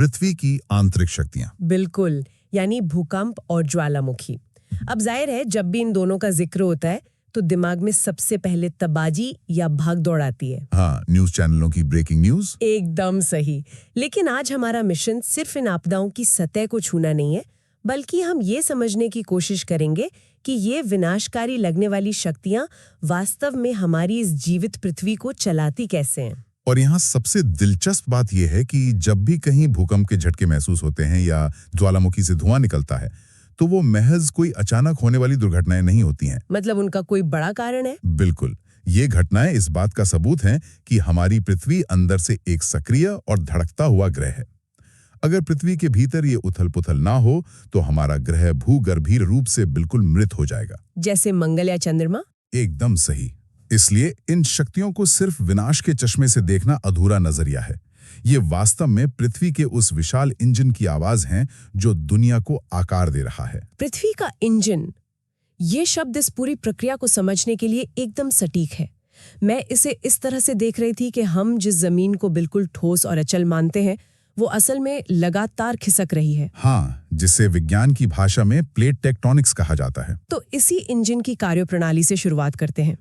पृथ्वी की आंतरिक शक्तियां। बिल्कुल, यानी भूकंप और ज्वालामुखी। अब जाहिर है जब भी इन दोनों का जिक्र होता है तो दिमाग में सबसे पहले तबाजी या भागदौड़ आती है। हाँ, न्यूज चैनलों की ब्रेकिंग न्यूज। एकदम सही। लेकिन आज हमारा मिशन सिर्फ इन आपदाओं की सतह को छूना नहीं है, बल्कि हम ये समझने की कोशिश करेंगे कि ये विनाशकारी लगने वाली शक्तियां वास्तव में हमारी इस जीवित पृथ्वी को चलाती कैसे हैं। और यहाँ सबसे दिलचस्प बात यह है कि जब भी कहीं भूकंप के झटके महसूस होते हैं या ज्वालामुखी से धुआं निकलता है, तो वो महज कोई अचानक होने वाली दुर्घटनाएं नहीं होती हैं। मतलब उनका कोई बड़ा कारण है? बिल्कुल, ये घटनाएं इस बात का सबूत हैं कि हमारी पृथ्वी अंदर से एक सक्रिय और धड़कता हुआ ग्रह है। अगर पृथ्वी के भीतर ये उथल-पुथल ना हो, तो हमारा ग्रह भूगर्भीय रूप से बिल्कुल मृत हो जाएगा। जैसे मंगल या चंद्रमा? एकदम सही। इसलिए इन शक्तियों को सिर्फ विनाश के चश्मे से देखना अधूरा नजरिया है। ये वास्तव में पृथ्वी के उस विशाल इंजन की आवाज हैं जो दुनिया को आकार दे रहा है। पृथ्वी का इंजन, ये शब्द इस पूरी प्रक्रिया को समझने के लिए एकदम सटीक है। मैं इसे इस तरह से देख रही थी कि हम जिस जमीन को बिल्कुल ठोस और अचल मानते हैं, वो असल में लगातार खिसक रही है। हाँ, जिसे विज्ञान की भाषा में प्लेट टेक्टोनिक्स कहा जाता है। तो इसी इंजन की कार्यप्रणाली से शुरुआत करते हैं।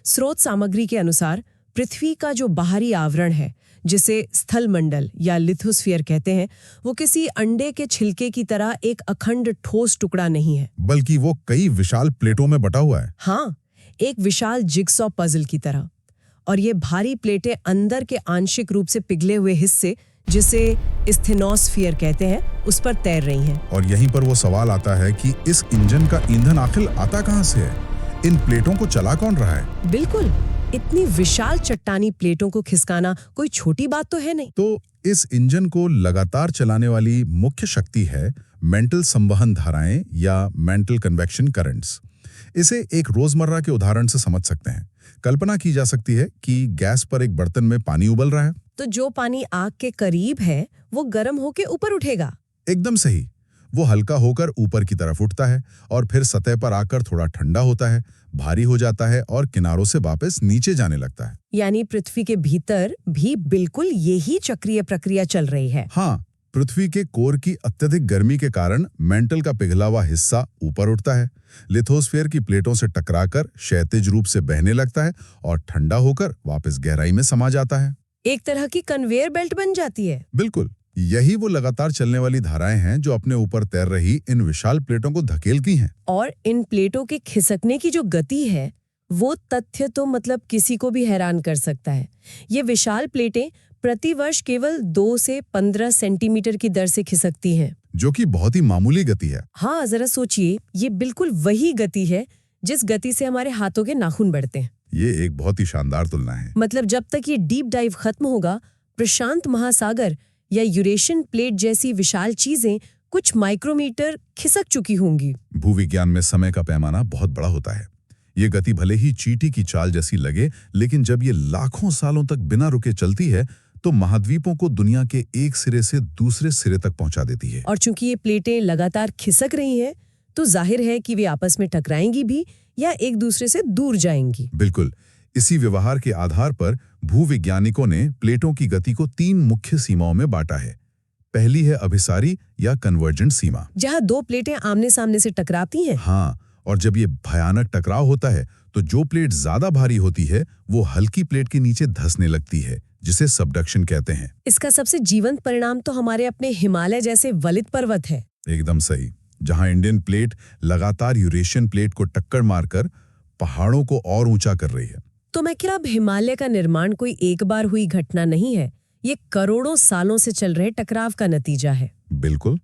स्रोत सामग्री के अनुसार पृथ्वी का जो बाहरी आवरण है, जिसे स्थलमंडल या लिथोस्फीयर कहते हैं, वो किसी अंडे के छिलके की तरह एक अखंड ठोस टुकड़ा नहीं है, बल्कि वो कई विशाल प्लेटों में बटा हुआ है। हाँ, एक विशाल जिगसॉ पजल की तरह। और ये भारी प्लेटें अंदर के आंशिक रूप से पिघले हुए हिस्से, जिसे स्थिनोस्फीयर कहते हैं, उस पर तैर रही हैं। और यहीं पर वो सवाल आता है कि इस इंजन का ईंधन आखिर आता कहां से है? इन प्लेटों को चला कौन रहा है? बिल्कुल, इतनी विशाल चट्टानी प्लेटों को खिसकाना कोई छोटी बात तो है नहीं। तो इस इंजन को लगातार चलाने वाली मुख्य शक्ति है मेंटल संवहन धाराएं या मेंटल कन्वेक्शन करंट्स। इसे एक रोजमर्रा के उदाहरण से समझ सकते हैं। कल्पना की जा सकती है कि गैस पर एक बर्तन में पानी उबल रहा है। तो जो पानी आग के करीब है, वो गर्म होके ऊपर उठेगा। एकदम सही। वो हल्का होकर ऊपर की तरफ उठता है और फिर सतह पर आकर थोड़ा ठंडा होता है, भारी हो जाता है और किनारों से वापस नीचे जाने लगता है। यानी पृथ्वी के भीतर भी बिल्कुल यही चक्रीय प्रक्रिया चल रही है। हाँ, पृथ्वी के कोर की अत्यधिक गर्मी के कारण मेंटल का पिघला हुआ हिस्सा ऊपर उठता है, लिथोस्फीयर की प्लेटों से टकराकर क्षैतिज रूप से बहने लगता है और ठंडा होकर वापस गहराई में समा जाता है। एक तरह की कन्वेयर बेल्ट बन जाती है। बिल्कुल, यही वो लगातार चलने वाली धाराएं हैं जो अपने ऊपर तैर रही इन विशाल प्लेटों को धकेलती हैं। और इन प्लेटों के खिसकने की जो गति है, वो तथ्य तो मतलब किसी को भी हैरान कर सकता है। ये विशाल प्लेटें प्रतिवर्ष केवल 2 से 15 सेंटीमीटर की दर से खिसकती हैं, जो कि बहुत ही मामूली गति है। हाँ, जरा सोचिए, ये बिल्कुल वही गति है जिस गति से हमारे हाथों के नाखून बढ़ते हैं। ये एक बहुत ही शानदार तुलना है। मतलब जब तक ये डीप डाइव खत्म होगा, प्रशांत महासागर या यूरेशियन प्लेट जैसी विशाल चीजें कुछ माइक्रोमीटर खिसक चुकी होंगी। भूविज्ञान में समय का पैमाना बहुत बड़ा होता है। ये गति भले ही चींटी की चाल जैसी लगे, लेकिन जब ये लाखों सालों तक बिना रुके चलती है, तो महाद्वीपों को दुनिया के एक सिरे से दूसरे सिरे तक पहुंचा देती है। और चूंकि ये प्लेटें लगातार खिसक रही हैं, तो जाहिर है कि वे आपस में टकराएंगी भी या एक दूसरे से दूर जाएंगी। बिल्कुल, इसी व्यवहार के आधार पर भूविज्ञानिकों ने प्लेटों की गति को 3 मुख्य सीमाओं में बांटा है। पहली है अभिसारी या कन्वर्जेंट सीमा, जहां 2 प्लेटें आमने सामने से टकराती हैं। हाँ, और जब ये भयानक टकराव होता है, तो जो प्लेट ज्यादा भारी होती है, वो हल्की प्लेट के नीचे धंसने लगती है, जिसे सबडक्शन कहते हैं। इसका सबसे जीवंत परिणाम तो हमारे अपने हिमालय जैसे वलित पर्वत है। एकदम सही, जहां इंडियन प्लेट लगातार यूरेशियन प्लेट को टक्कर मारकर पहाड़ों को और ऊंचा कर रही है। तो मैं क्या, अब हिमालय का निर्माण कोई एक बार हुई घटना नहीं है, ये करोड़ों सालों से चल रहे टकराव का नतीजा है। बिल्कुल।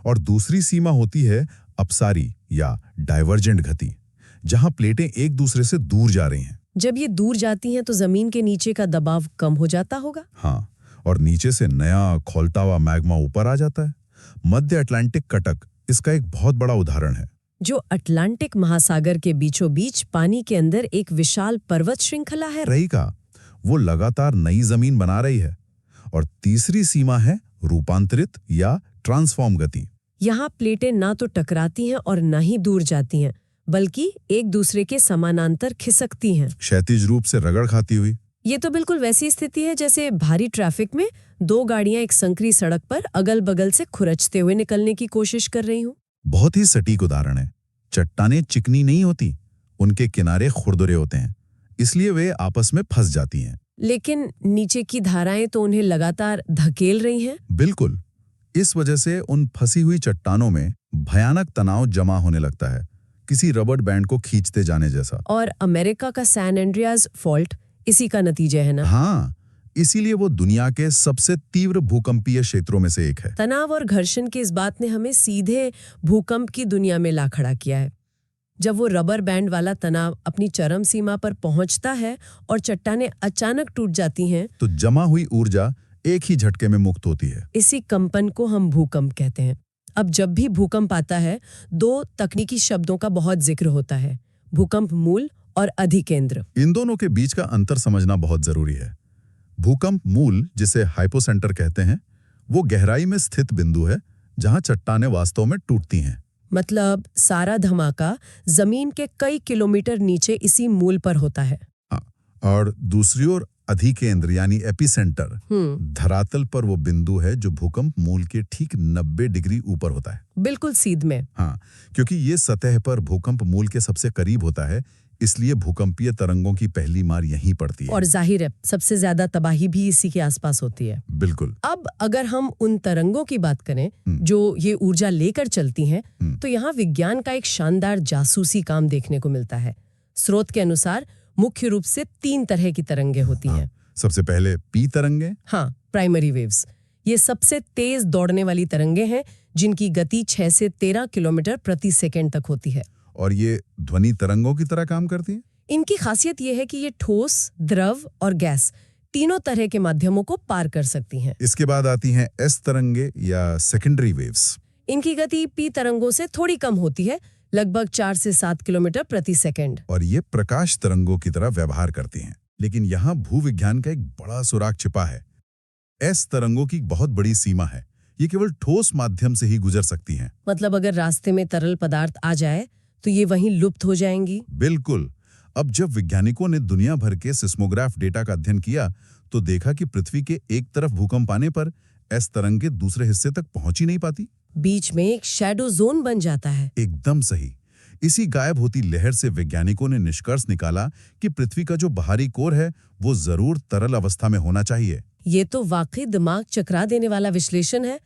और दूसरी सीमा होती है अपसारी या डाइवर्जेंट गति, जहां प्लेटें एक दूसरे से दूर जा रही हैं। जब ये दूर जाती हैं तो जमीन के नीचे का दबाव कम हो जाता होगा। हाँ, और नीचे से नया खौलता हुआ मैग्मा ऊपर आ जाता है। मध्य अटलांटिक कटक इसका एक बहुत बड़ा उदाहरण है, जो अटलांटिक महासागर के बीचों बीच पानी के अंदर एक विशाल पर्वत श्रृंखला है। रही का वो लगातार नई जमीन बना रही है। और तीसरी सीमा है रूपांतरित या ट्रांसफॉर्म गति। यहाँ प्लेटें ना तो टकराती हैं और ना ही दूर जाती हैं, बल्कि एक दूसरे के समानांतर खिसकती हैं। क्षैतिज रूप से रगड़ खाती हुई। ये तो बिल्कुल वैसी स्थिति है जैसे भारी ट्रैफिक में दो गाड़ियां एक संकरी सड़क पर अगल बगल से खुरचते हुए निकलने की कोशिश कर रही हूँ। बहुत ही सटीक उदाहरण है। चट्टानें चिकनी नहीं होती, उनके किनारे खुरदुरे होते हैं, इसलिए वे आपस में फंस जाती हैं। लेकिन नीचे की धाराएं तो उन्हें लगातार धकेल रही हैं। बिल्कुल। इस वजह से उन फंसी हुई चट्टानों में भयानक तनाव जमा होने लगता है, किसी रबर बैंड को खींचते जाने जैसा। और अमेरिका का सैन एंड्रियाज फॉल्ट इसी का नतीजा है ना? हाँ, इसीलिए वो दुनिया के सबसे तीव्र भूकंपीय क्षेत्रों में से एक है। तनाव और घर्षण की इस बात ने हमें सीधे भूकंप की दुनिया में ला खड़ा किया है। जब वो रबर बैंड वाला तनाव अपनी चरम सीमा पर पहुंचता है और चट्टानें अचानक टूट जाती हैं, तो जमा हुई ऊर्जा एक ही झटके में मुक्त होती है। इसी कंपन को हम भूकंप कहते हैं। अब जब भी भूकंप आता है, दो तकनीकी शब्दों का बहुत जिक्र होता है, भूकंप मूल और अधिकेंद्र। इन दोनों के बीच का अंतर समझना बहुत जरूरी है। भूकंप मूल, जिसे हाइपोसेंटर कहते हैं, वो गहराई में स्थित बिंदु है जहां चट्टानें वास्तव में टूटती हैं। मतलब सारा धमाका जमीन के कई किलोमीटर नीचे इसी मूल पर होता है। हाँ, और दूसरी ओर अधिकेंद्र यानी एपिसेंटर, धरातल पर वो बिंदु है जो भूकंप मूल के ठीक 90 डिग्री ऊपर होता है। बिल्कुल सीध में। हाँ, क्योंकि ये सतह पर भूकंप मूल के सबसे करीब होता है, इसलिए भूकंपीय तरंगों की पहली मार यहीं पड़ती है। और जाहिर है सबसे ज्यादा तबाही भी इसी के आसपास होती है। बिल्कुल। अब अगर हम उन तरंगों की बात करें जो ये ऊर्जा लेकर चलती हैं, तो यहाँ विज्ञान का एक शानदार जासूसी काम देखने को मिलता है। स्रोत के अनुसार मुख्य रूप से 3 तरह की तरंगे होती हैं। सबसे पहले पी तरंगे। हाँ, प्राइमरी वेव्स। ये सबसे तेज दौड़ने वाली तरंगे हैं जिनकी गति 6 से 13 किलोमीटर प्रति सेकंड तक होती है। और ये ध्वनि तरंगों की तरह काम करती हैं। इनकी खासियत ये है कि ये ठोस, द्रव और गैस तीनों तरह के माध्यमों को पार कर सकती हैं। इसके बाद आती हैं एस तरंगे या सेकेंडरी वेव्स। इनकी गति पी तरंगों से थोड़ी कम होती है, लगभग 4 से 7 किलोमीटर प्रति सेकंड। और ये प्रकाश तरंगों की तरह व्यवहार करती हैं। लेकिन यहाँ भूविज्ञान का एक बड़ा सुराग छिपा है। एस तरंगों की बहुत बड़ी सीमा है, ये केवल ठोस माध्यम से ही गुजर सकती हैं। मतलब अगर रास्ते में तरल पदार्थ आ जाए तो ये वहीं लुप्त हो जाएंगी। बिल्कुल। अब जब वैज्ञानिकों ने दुनिया भर के सिस्मोग्राफ डेटा का अध्ययन किया तो देखा कि पृथ्वी के एक तरफ भूकंप आने पर एस तरंगे दूसरे हिस्से तक पहुंच ही नहीं पाती। बीच में एक शैडो जोन बन जाता है। एकदम सही। इसी गायब होती लहर से वैज्ञानिकों ने निष्कर्ष निकाला कि पृथ्वी का जो बाहरी कोर है वो जरूर तरल अवस्था में होना चाहिए। ये तो वाकई दिमाग चकरा देने वाला विश्लेषण है।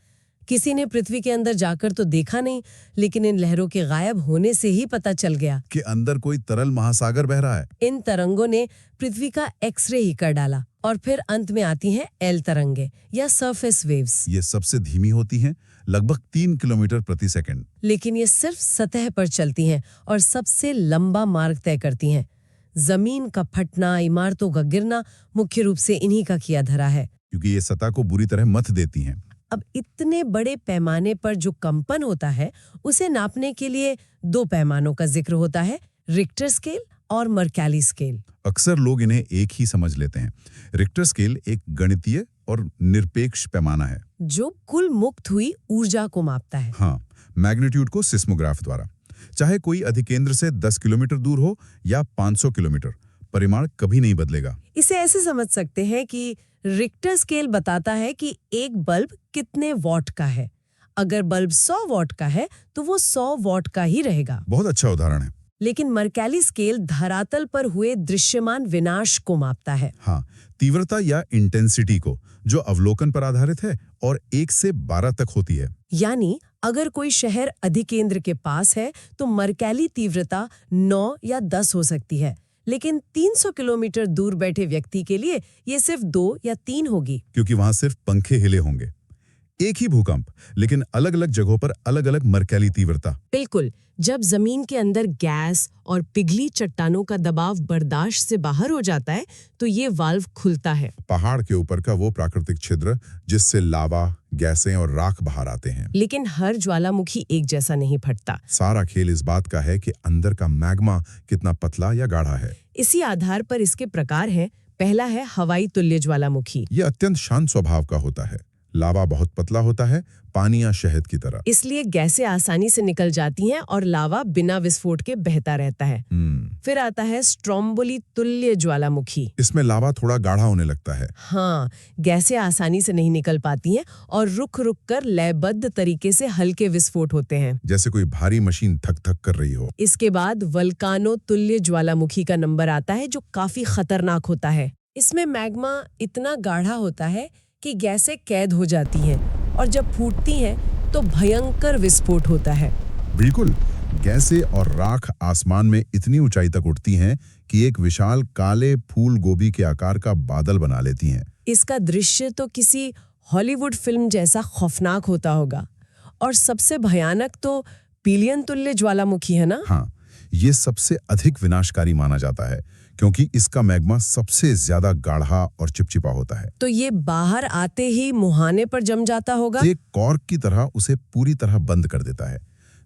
किसी ने पृथ्वी के अंदर जाकर तो देखा नहीं, लेकिन इन लहरों के गायब होने से ही पता चल गया कि अंदर कोई तरल महासागर बह रहा है। इन तरंगों ने पृथ्वी का एक्सरे ही कर डाला। और फिर अंत में आती हैं एल तरंगे या सरफेस वेव्स। ये सबसे धीमी होती हैं, लगभग 3 किलोमीटर प्रति सेकंड। लेकिन ये सिर्फ सतह पर चलती हैं और सबसे लंबा मार्ग तय करती हैं। जमीन का फटना, इमारतों का गिरना मुख्य रूप से इन्हीं का किया धरा है, क्योंकि ये सतह को बुरी तरह मथ देती हैं। अब इतने बड़े पैमाने पर जो कंपन होता है उसे नापने के लिए 2 पैमानों का जिक्र होता है, रिक्टर स्केल और मर्कैली स्केल। अक्सर लोग इन्हें एक ही समझ लेते हैं। रिक्टर स्केल एक गणितीय और निरपेक्ष पैमाना है जो कुल मुक्त हुई ऊर्जा को मापता है। हाँ, मैग्नीट्यूड को सिस्मोग्राफ द्वारा। चाहे कोई अधिकेंद्र से 10 किलोमीटर दूर हो या 500 किलोमीटर, परिमाण कभी नहीं बदलेगा। इसे ऐसे समझ सकते हैं कि रिक्टर स्केल बताता है कि एक बल्ब कितने वॉट का है। अगर बल्ब 100 वॉट का है तो वो 100 वॉट का ही रहेगा। बहुत अच्छा उदाहरण है। लेकिन मर्कैली स्केल धरातल पर हुए दृश्यमान विनाश को मापता है। हाँ, तीव्रता या इंटेंसिटी को, जो अवलोकन पर आधारित है और 1 से 12 तक होती है। यानी अगर कोई शहर अधिकेंद्र के पास है तो मर्कैली तीव्रता 9 या 10 हो सकती है, लेकिन 300 किलोमीटर दूर बैठे व्यक्ति के लिए ये सिर्फ 2 या 3 होगी, क्योंकि वहां सिर्फ पंखे हिले होंगे। एक ही भूकंप, लेकिन अलग अलग जगहों पर अलग अलग मर्कैली तीव्रता। बिल्कुल। जब जमीन के अंदर गैस और पिघली चट्टानों का दबाव बर्दाश्त से बाहर हो जाता है तो ये वाल्व खुलता है। पहाड़ के ऊपर का वो प्राकृतिक छिद्र जिससे लावा, गैसें और राख बाहर आते हैं। लेकिन हर ज्वालामुखी एक जैसा नहीं फटता। सारा खेल इस बात का है कि अंदर का मैग्मा कितना पतला या गाढ़ा है। इसी आधार पर इसके प्रकार हैं। पहला है हवाई तुल्य ज्वालामुखी। ये अत्यंत शांत स्वभाव का होता है, लावा बहुत पतला होता है, पानी या शहद की तरह। इसलिए गैसें आसानी से निकल जाती हैं और लावा बिना विस्फोट के बहता रहता है। फिर आता है स्ट्रोम्बोली तुल्य ज्वालामुखी। इसमें लावा थोड़ा गाढ़ा होने लगता है। हाँ, गैसें आसानी से नहीं निकल पाती हैं और रुक रुक कर लयबद्ध तरीके से हल्के विस्फोट होते हैं, जैसे कोई भारी मशीन धक धक कर रही हो। इसके बाद वल्कानो तुल्य ज्वालामुखी का नंबर आता है, जो काफी खतरनाक होता है। इसमें मैग्मा इतना गाढ़ा होता है कि गैसें कैद हो जाती हैं और जब फूटती हैं तो भयंकर विस्फोट होता है। बिल्कुल, गैसें और राख आसमान में इतनी ऊंचाई तक उठती हैं कि एक विशाल काले फूल गोभी के आकार का बादल बना लेती हैं। इसका दृश्य तो किसी हॉलीवुड फिल्म जैसा खौफनाक होता होगा। और सबसे भयानक तो पिलियन तुल्य ज्वालामुखी है ना? हाँ, ये सबसे अधिक विनाशकारी माना जाता है क्योंकि इसका मैग्मा सबसे ज्यादा गाढ़ा और चिपचिपा होता है। तो ये बाहर आते ही मुहाने पर जम जाता होगा। एक कॉर्क की तरह उसे पूरी तरह बंद कर देता है।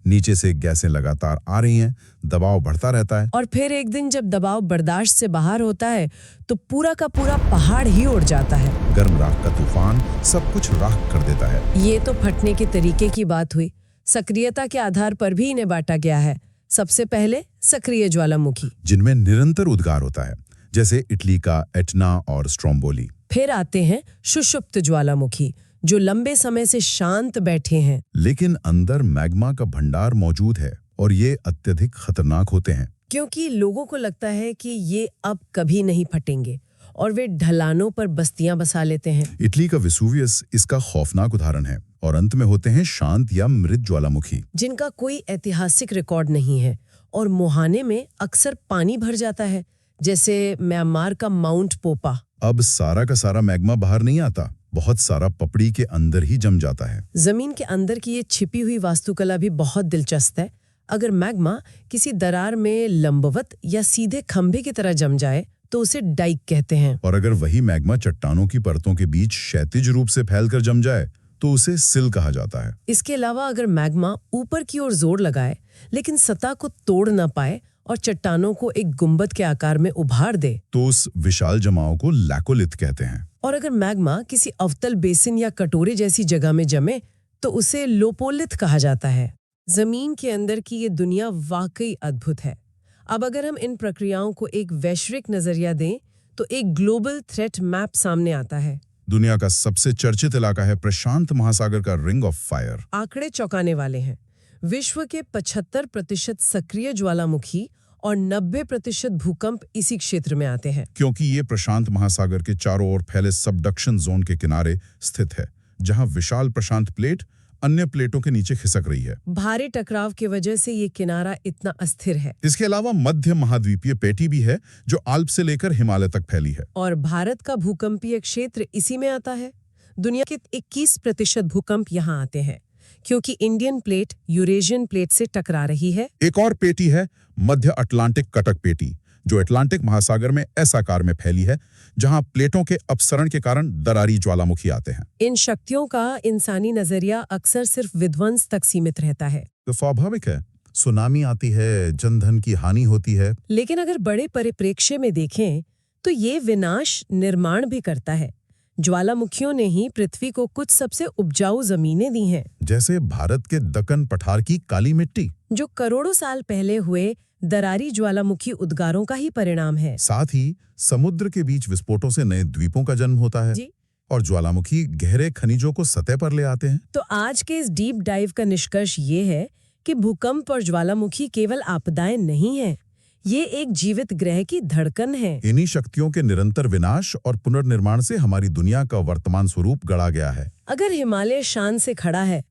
नीचे से गैसें लगातार आ रही हैं, दबाव बढ़ता रहता है। और फिर एक दिन जब दबाव बर्दाश्त से बाहर होता है तो पूरा का पूरा पहाड़ ही उड़ जाता है। गर्म राख का तूफान सब कुछ राख कर देता है। ये तो फटने के तरीके की बात हुई। सक्रियता के आधार पर भी इन्हें बांटा गया है। सबसे पहले सक्रिय ज्वालामुखी, जिनमें निरंतर उद्गार होता है, जैसे इटली का एटना और स्ट्रोम्बोली। फिर आते हैं सुषुप्त ज्वालामुखी, जो लंबे समय से शांत बैठे हैं, लेकिन अंदर मैग्मा का भंडार मौजूद है और ये अत्यधिक खतरनाक होते हैं क्योंकि लोगों को लगता है कि ये अब कभी नहीं फटेंगे और वे ढलानों पर बस्तियां बसा लेते हैं। इटली का वेसुवियस इसका खौफनाक उदाहरण है। और अंत में होते हैं शांत या मृत ज्वालामुखी, जिनका कोई ऐतिहासिक रिकॉर्ड नहीं है और मुहाने में अक्सर पानी भर जाता है, जैसे म्यांमार का माउंट पोपा। अब सारा का सारा मैग्मा बाहर नहीं आता, बहुत सारा पपड़ी के अंदर ही जम जाता है। जमीन के अंदर की ये छिपी हुई वास्तुकला भी बहुत दिलचस्प है। अगर मैग्मा किसी दरार में लंबवत या सीधे खंभे की तरह जम जाए तो उसे डाइक कहते हैं। और अगर वही मैग्मा चट्टानों की परतों के बीच क्षैतिज रूप से फैलकर जम जाए तो उसे सिल कहा जाता है। इसके अलावा अगर मैग्मा ऊपर की ओर जोर लगाए लेकिन सतह को तोड़ ना पाए और चट्टानों को एक गुंबद के आकार में उभार दे तो उस विशाल जमाव को लैकोलिथ कहते हैं। और अगर मैग्मा किसी अवतल बेसिन या कटोरे जैसी जगह में जमे तो उसे लोपोलिथ कहा जाता है। जमीन के अंदर की ये दुनिया वाकई अद्भुत है। अब अगर हम इन प्रक्रियाओं को एक वैश्विक नजरिया दें तो एक ग्लोबल थ्रेट मैप सामने आता है। दुनिया का सबसे चर्चित इलाका है प्रशांत महासागर का रिंग ऑफ फायर। आंकड़े चौंकाने वाले हैं। विश्व के 75% सक्रिय ज्वालामुखी और 90% भूकंप इसी क्षेत्र में आते हैं। क्योंकि ये प्रशांत महासागर के चारों ओर फैले सबडक्शन जोन के किनारे स्थित है, जहां विशाल प्रशांत प्लेट अन्य प्लेटों के नीचे खिसक रही है। भारी टकराव की वजह से ये किनारा इतना अस्थिर है। इसके अलावा मध्य महाद्वीपीय पेटी भी है, जो आल्प से लेकर हिमालय तक फैली है। और भारत का भूकंपीय क्षेत्र इसी में आता है। दुनिया के 21% भूकंप यहाँ आते हैं क्योंकि इंडियन प्लेट यूरेशियन प्लेट से टकरा रही है। एक और पेटी है मध्य अटलांटिक कटक पेटी, जो अटलांटिक महासागर में एस आकार में फैली है, जहां प्लेटों के अपसरण के कारण दरारी ज्वालामुखी आते हैं। इन शक्तियों का इंसानी नजरिया अक्सर सिर्फ विध्वंस तक सीमित रहता है। तो स्वाभाविक है, सुनामी आती है, जनधन की हानि होती है। लेकिन अगर बड़े परिप्रेक्ष्य में देखें तो ये विनाश निर्माण भी करता है। ज्वालामुखियों ने ही पृथ्वी को कुछ सबसे उपजाऊ जमीनें दी हैं, जैसे भारत के दक्कन पठार की काली मिट्टी, जो करोड़ों साल पहले हुए दरारी ज्वालामुखी उद्गारों का ही परिणाम है। साथ ही समुद्र के बीच विस्फोटों से नए द्वीपों का जन्म होता है। जी। और ज्वालामुखी गहरे खनिजों को सतह पर ले आते हैं। तो आज के इस डीप डाइव का निष्कर्ष ये है कि भूकंप और ज्वालामुखी केवल आपदाएं नहीं हैं, ये एक जीवित ग्रह की धड़कन है। इन्हीं शक्तियों के निरंतर विनाश और पुनर्निर्माण से हमारी दुनिया का वर्तमान स्वरूप गढ़ा गया है। अगर हिमालय शान से खड़ा है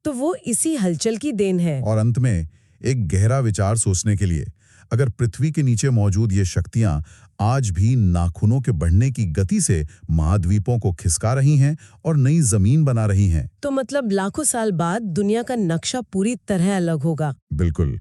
तो वो इसी हलचल की देन है। और अंत में एक गहरा विचार सोचने के लिए, अगर पृथ्वी के नीचे मौजूद ये शक्तियां आज भी नाखूनों के बढ़ने की गति से महाद्वीपों को खिसका रही हैं और नई जमीन बना रही हैं, तो मतलब लाखों साल बाद दुनिया का नक्शा पूरी तरह अलग होगा। बिल्कुल।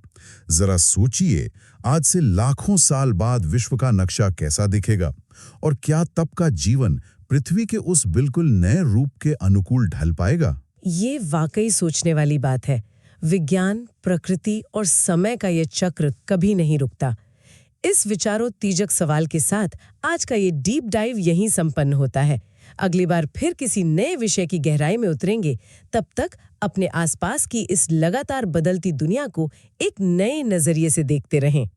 जरा सोचिए, आज से लाखों साल बाद विश्व का नक्शा कैसा दिखेगा और क्या तब का जीवन पृथ्वी के उस बिल्कुल नए रूप के अनुकूल ढल पाएगा? ये वाकई सोचने वाली बात है। विज्ञान, प्रकृति और समय का ये चक्र कभी नहीं रुकता। इस विचारोत्तेजक सवाल के साथ आज का ये डीप डाइव यहीं संपन्न होता है। अगली बार फिर किसी नए विषय की गहराई में उतरेंगे। तब तक अपने आसपास की इस लगातार बदलती दुनिया को एक नए नजरिए से देखते रहें।